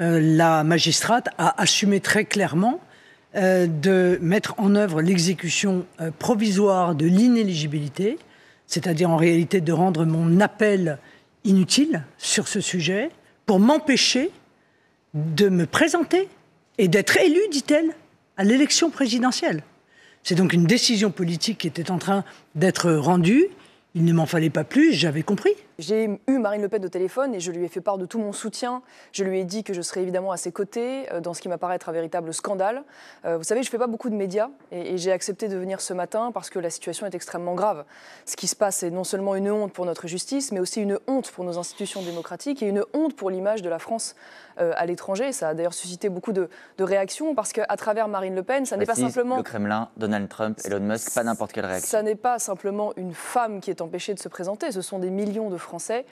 la magistrate a assumé très clairement de mettre en œuvre l'exécution provisoire de l'inéligibilité, c'est-à-dire en réalité de rendre mon appel inutile sur ce sujet pour m'empêcher de me présenter et d'être élue, dit-elle, à l'élection présidentielle. C'est donc une décision politique qui était en train d'être rendue. Il ne m'en fallait pas plus, j'avais compris. J'ai eu Marine Le Pen au téléphone et je lui ai fait part de tout mon soutien. Je lui ai dit que je serais évidemment à ses côtés dans ce qui m'apparaît être un véritable scandale. Vous savez, je ne fais pas beaucoup de médias et j'ai accepté de venir ce matin parce que la situation est extrêmement grave. Ce qui se passe est non seulement une honte pour notre justice, mais aussi une honte pour nos institutions démocratiques et une honte pour l'image de la France à l'étranger. Ça a d'ailleurs suscité beaucoup de réactions parce qu'à travers Marine Le Pen, ça n'est pas simplement... Le Kremlin, Donald Trump, Elon Musk, pas n'importe quelle réaction. Ça n'est pas simplement une femme qui est empêchée de se présenter, ce sont des millions de Français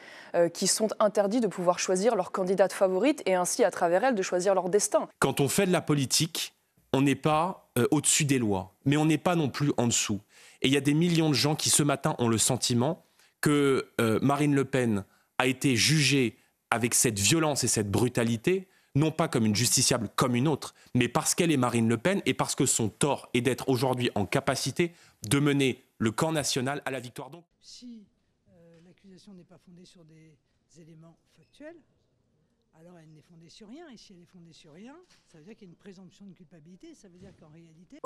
qui sont interdits de pouvoir choisir leur candidate favorite et ainsi, à travers elle, de choisir leur destin. Quand on fait de la politique, on n'est pas au-dessus des lois, mais on n'est pas non plus en dessous. Et il y a des millions de gens qui, ce matin, ont le sentiment que Marine Le Pen a été jugée avec cette violence et cette brutalité, non pas comme une justiciable comme une autre, mais parce qu'elle est Marine Le Pen et parce que son tort est d'être aujourd'hui en capacité de mener le camp national à la victoire. Donc, si l'accusation n'est pas fondée sur des éléments factuels, alors elle n'est fondée sur rien. Et si elle est fondée sur rien, ça veut dire qu'il y a une présomption de culpabilité. Ça veut dire qu'en réalité...